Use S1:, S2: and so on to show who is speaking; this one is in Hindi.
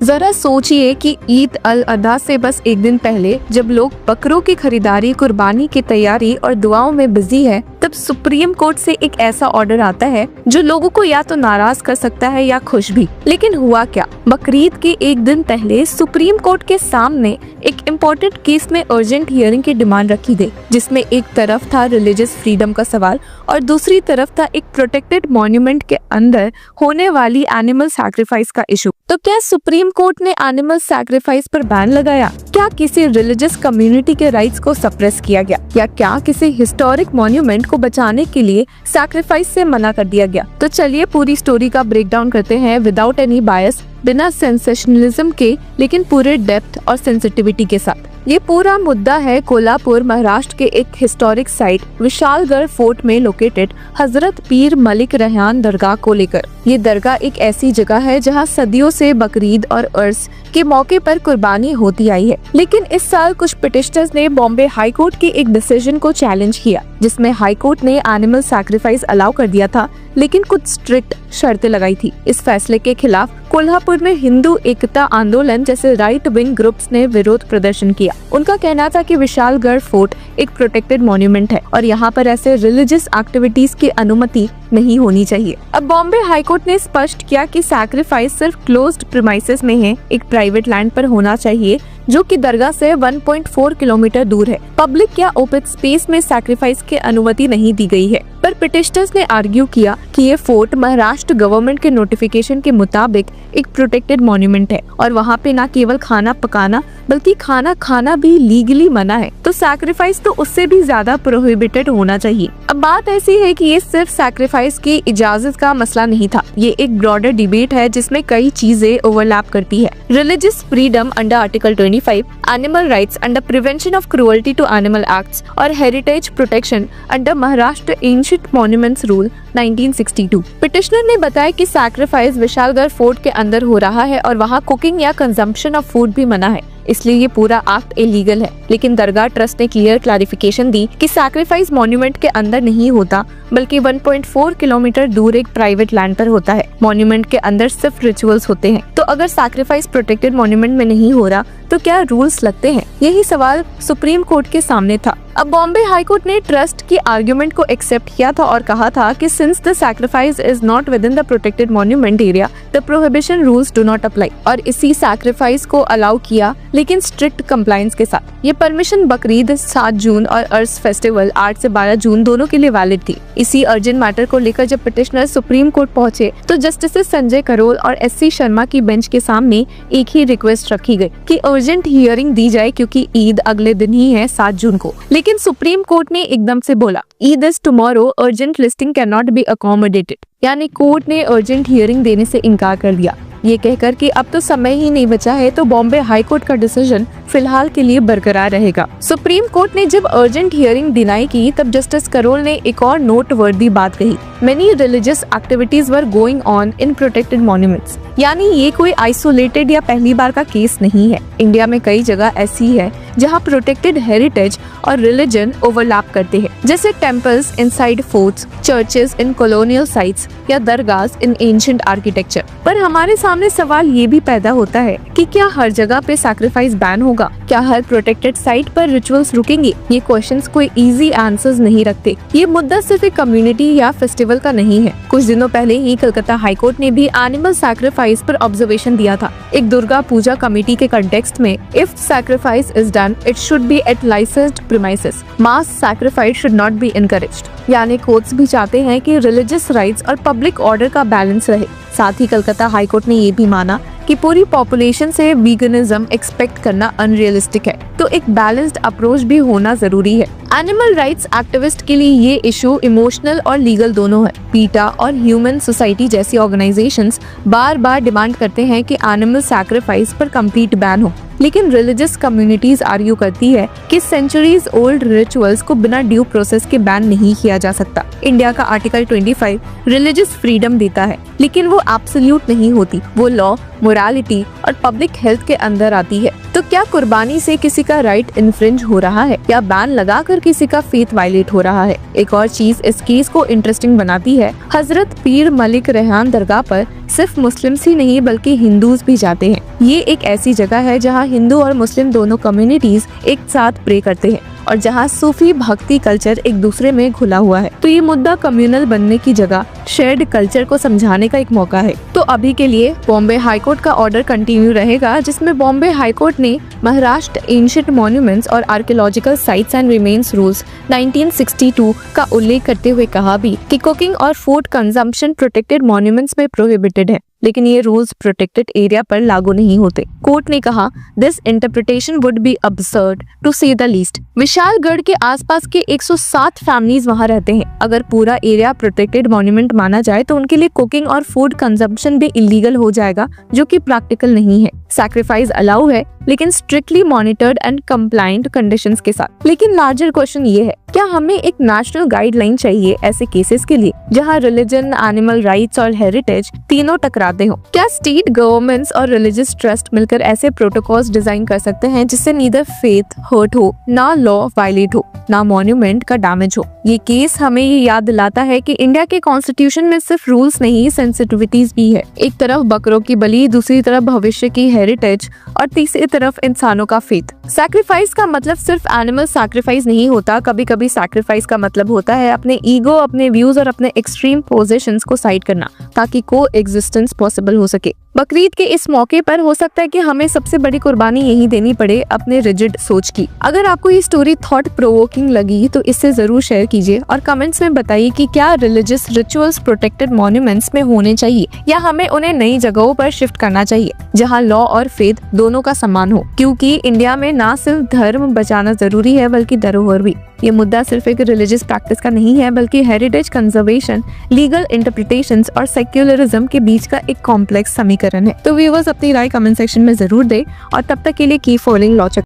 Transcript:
S1: जरा सोचिए कि ईद अल अधा से बस एक दिन पहले जब लोग बकरों की खरीदारी, कुर्बानी की तैयारी और दुआओं में बिजी है, तब सुप्रीम कोर्ट से एक ऐसा ऑर्डर आता है जो लोगों को या तो नाराज कर सकता है या खुश भी। लेकिन हुआ क्या? बकरीद के एक दिन पहले सुप्रीम कोर्ट के सामने एक इम्पोर्टेंट केस में अर्जेंट हियरिंग की डिमांड रखी गई, जिसमें एक तरफ था रिलीजियस फ्रीडम का सवाल और दूसरी तरफ था एक प्रोटेक्टेड मॉन्यूमेंट के अंदर होने वाली एनिमल सैक्रिफाइस का इशू। तो क्या सुप्रीम कोर्ट ने एनिमल सैक्रिफाइस पर बैन लगाया? क्या किसी रिलीजियस कम्युनिटी के राइट्स को सप्रेस किया गया? या क्या किसी हिस्टोरिक मॉन्यूमेंट को बचाने के लिए सैक्रिफाइस से मना कर दिया गया? तो चलिए पूरी स्टोरी का ब्रेकडाउन करते हैं विदाउट एनी बायस, बिना सेंसेशनलिज्म के, लेकिन पूरे डेप्थ और सेंसिटिविटी के साथ। ये पूरा मुद्दा है कोल्हापुर, महाराष्ट्र के एक हिस्टोरिक साइट विशालगढ़ फोर्ट में लोकेटेड हजरत पीर मलिक रेहान दरगाह को लेकर। ये दरगाह एक ऐसी जगह है जहां सदियों से बकरीद और उर्स के मौके पर कुर्बानी होती आई है। लेकिन इस साल कुछ पिटिशनर्स ने बॉम्बे हाई कोर्ट के एक डिसीजन को चैलेंज किया, जिसमें हाई कोर्ट ने एनिमल सैक्रिफाइस अलाउ कर दिया था, लेकिन कुछ स्ट्रिक्ट शर्तें लगाई थी। इस फैसले के खिलाफ कोल्हापुर में हिंदू एकता आंदोलन जैसे राइट विंग ग्रुप्स ने विरोध प्रदर्शन किया। उनका कहना था कि विशालगढ़ फोर्ट एक प्रोटेक्टेड मॉन्यूमेंट है और यहाँ पर ऐसे रिलीजियस एक्टिविटीज की अनुमति नहीं होनी चाहिए। अब बॉम्बे हाई कोर्ट ने स्पष्ट किया कि सैक्रिफाइस सिर्फ क्लोज्ड प्रीमाइसेस में है, एक प्राइवेट लैंड पर होना चाहिए जो कि दरगाह से 1.4 किलोमीटर दूर है। पब्लिक या ओपन स्पेस में सैक्रिफाइस की अनुमति नहीं दी गई है। पर पिटिशनर्स ने आर्ग्यू किया कि ये फोर्ट महाराष्ट्र गवर्नमेंट के नोटिफिकेशन के मुताबिक एक प्रोटेक्टेड मॉन्यूमेंट है और वहाँ पे न केवल खाना पकाना बल्कि खाना खाना भी लीगली मना है, तो सैक्रिफाइस तो उससे भी ज्यादा प्रोहिबिटेड होना चाहिए। अब बात ऐसी है कि ये सिर्फ सैक्रिफाइस की इजाजत का मसला नहीं था, ये एक ब्रॉडर डिबेट है जिसमें कई चीजें ओवरलैप करती है। Religious freedom under article 25, animal rights under prevention of cruelty to animal acts और heritage protection under Maharashtra ancient monuments rule 1962। Petitioner ने बताया कि सैक्रिफाइस विशालगढ़ फोर्ट के अंदर हो रहा है और वहाँ कुकिंग या कंजम्पशन ऑफ फूड भी मना है, इसलिए ये पूरा एक्ट इलीगल है। लेकिन दरगाह ट्रस्ट ने क्लियर क्लैरिफिकेशन दी कि सैक्रिफाइस मॉन्यूमेंट के अंदर नहीं होता बल्कि 1.4 किलोमीटर दूर एक प्राइवेट लैंड पर होता है। मॉन्यूमेंट के अंदर सिर्फ रिचुअल्स होते हैं, तो अगर सैक्रिफाइस प्रोटेक्टेड मॉन्यूमेंट में नहीं हो रहा तो क्या रूल्स लगते हैं? यही सवाल सुप्रीम कोर्ट के सामने था। अब बॉम्बे हाई कोर्ट ने ट्रस्ट की आर्गुमेंट को एक्सेप्ट किया था और कहा था कि since the sacrifice is not with in the protected monument area, the prohibition rules do not apply, और इसी सैक्रिफाइस को अलाउ किया लेकिन स्ट्रिक्ट कंप्लायंस के साथ। ये परमिशन बकरीद 7 जून और अर्स फेस्टिवल 8 से 12 जून दोनों के लिए वैलिड थी। इसी अर्जेंट मैटर को लेकर जब पिटिशनर सुप्रीम कोर्ट पहुंचे तो जस्टिस संजय करोल और एस.सी. शर्मा की बेंच के सामने एक ही रिक्वेस्ट रखी गई कि अर्जेंट हियरिंग दी जाए क्योंकि ईद अगले दिन ही है 7 जून को। लेकिन सुप्रीम कोर्ट ने एकदम से बोला Eid is tomorrow, urgent listing can not be accommodated, यानी कोर्ट ने अर्जेंट हियरिंग देने से इनकार कर दिया। ये कहकर कि अब तो समय ही नहीं बचा है, तो बॉम्बे हाई कोर्ट का डिसीजन फिलहाल के लिए बरकरार रहेगा। सुप्रीम कोर्ट ने जब अर्जेंट हियरिंग डिनाई की तब जस्टिस करोल ने एक और नोटवर्दी बात कही, many religious activities were going on in protected monuments, यानी ये कोई आइसोलेटेड या पहली बार का केस नहीं है। इंडिया में कई जगह ऐसी है जहाँ प्रोटेक्टेड हेरिटेज और रिलीजन ओवरलैप करते हैं, जैसे टेम्पल्स इनसाइड फोर्ट्स, चर्चेस इन कॉलोनियल साइट्स या दरगाहs इन एंशिएंट आर्किटेक्चर। पर हमारे सामने सवाल ये भी पैदा होता है कि क्या हर जगह पे सैक्रिफाइस बैन होगा? क्या हर प्रोटेक्टेड साइट पर रिचुअल्स रुकेंगे? ये क्वेश्चंस कोई इजी आंसर्स नहीं रखते। ये मुद्दा सिर्फ एक कम्युनिटी या फेस्टिवल का नहीं है। कुछ दिनों पहले ही कलकत्ता हाई कोर्ट ने भी एनिमल सैक्रिफाइस पर ऑब्जर्वेशन दिया था, एक दुर्गा पूजा कमेटी के कंटेक्स्ट में। If sacrifice is done, it should be at licensed premises. Mass sacrifice should not be encouraged. यानी कोर्ट्स भी चाहते हैं कि रिलीजियस राइट्स और पब्लिक ऑर्डर का बैलेंस रहे। साथ ही कलकत्ता हाई कोर्ट ने ये भी माना कि पूरी पॉपुलेशन से वीगनिज्म एक्सपेक्ट करना अनरियलिस्टिक है, तो एक बैलेंस्ड अप्रोच भी होना जरूरी है। एनिमल राइट्स एक्टिविस्ट के लिए ये इशू इमोशनल और लीगल दोनों है। पीटा और ह्यूमन सोसाइटी जैसी ऑर्गेनाइजेशंस बार बार डिमांड करते हैं कि एनिमल सैक्रिफाइस पर कंप्लीट बैन हो, लेकिन रिलीजियस कम्युनिटीज आर्ग्यू करती है कि सेंचुरीज ओल्ड रिचुअल्स को बिना ड्यू प्रोसेस के बैन नहीं किया जा सकता। इंडिया का आर्टिकल 25 रिलीजियस फ्रीडम देता है, लेकिन वो एब्सोल्यूट नहीं होती। वो लॉ, मोरालिटी और पब्लिक हेल्थ के अंदर आती है। तो क्या कुर्बानी से किसी का राइट इन्फ्रिंज हो रहा है या बैन लगाकर किसी का फेथ वायलेट हो रहा है? एक और चीज इस केस को इंटरेस्टिंग बनाती है, हजरत पीर मलिक रेहान दरगाह पर सिर्फ मुस्लिम्स ही नहीं बल्कि हिंदूज भी जाते हैं। ये एक ऐसी जगह है जहाँ हिंदू और मुस्लिम दोनों कम्युनिटीज एक साथ प्रे करते हैं और जहाँ सूफी भक्ति कल्चर एक दूसरे में घुला हुआ है। तो ये मुद्दा कम्युनल बनने की जगह शेयर्ड कल्चर को समझाने का एक मौका है। तो अभी के लिए बॉम्बे हाईकोर्ट का ऑर्डर कंटिन्यू रहेगा, जिसमें बॉम्बे हाईकोर्ट ने महाराष्ट्र एंशिएंट मॉन्यूमेंट्स और archaeological sites and remains rules 1962 का उल्लेख करते हुए कहा भी कि कुकिंग और फूड कंजम्पशन प्रोटेक्टेड मॉन्यूमेंट्स में प्रोहिबिटेड है, लेकिन ये रूल्स प्रोटेक्टेड एरिया पर लागू नहीं होते। कोर्ट ने कहा this interpretation would be absurd to say the least. Vishalgad के आसपास के 107 फैमिलीज वहाँ रहते हैं। अगर पूरा एरिया प्रोटेक्टेड मॉन्यूमेंट माना जाए तो उनके लिए कुकिंग और फूड कंजम्पशन भी इलीगल हो जाएगा, जो कि प्रैक्टिकल नहीं है। सैक्रिफाइस अलाउ है, लेकिन strictly monitored and compliant conditions के साथ। लेकिन लार्जर क्वेश्चन ये है, क्या हमें एक नेशनल गाइडलाइन चाहिए ऐसे केसेस के लिए जहां रिलीजन, एनिमल राइट्स और हेरिटेज तीनों टकराते हो? क्या स्टेट गवर्नमेंट्स और रिलीजियस ट्रस्ट मिलकर ऐसे प्रोटोकॉल्स डिजाइन कर सकते हैं जिससे नीदर फेथ हर्ट हो, ना लॉ वायलेट हो, ना मॉन्यूमेंट का डैमेज हो? ये केस हमें ये याद दिलाता है कि इंडिया के कॉन्स्टिट्यूशन में सिर्फ रूल्स नहीं, सेंसिटिविटीज भी है। एक तरफ बकरों की बलि, दूसरी तरफ भविष्य की हेरिटेज और तीसरी तरफ इंसानों का फेथ। सैक्रिफाइस का मतलब सिर्फ एनिमल सैक्रिफाइस नहीं होता। कभी कभी सैक्रिफाइस का मतलब होता है अपने ईगो, अपने व्यूज और अपने एक्सट्रीम पोजीशंस को साइड करना, ताकि को एग्जिस्टेंस पॉसिबल हो सके। बकरीद के इस मौके पर हो सकता है कि हमें सबसे बड़ी कुर्बानी यही देनी पड़े, अपने रिजिड सोच की। अगर आपको ये स्टोरी थॉट प्रोवोकिंग लगी तो इसे जरूर शेयर कीजिए और कमेंट्स में बताइए कि क्या रिलीजियस रिचुअल्स प्रोटेक्टेड मॉन्यूमेंट्स में होने चाहिए या हमें उन्हें नई जगहों पर शिफ्ट करना चाहिए जहां लॉ और फेथ दोनों का सम्मान हो, क्योंकि इंडिया में ना सिर्फ धर्म बचाना जरूरी है बल्कि धरोहर भी। ये मुद्दा सिर्फ एक रिलीजियस प्रैक्टिस का नहीं है, बल्कि हेरिटेज कंजर्वेशन, लीगल इंटरप्रिटेशंस और सेक्युलरिज्म के बीच का एक कॉम्प्लेक्स समीकरण है। तो व्यूअर्स अपनी राय कमेंट सेक्शन में जरूर दें और तब तक के लिए कीप फॉलोइंग लॉ चैट।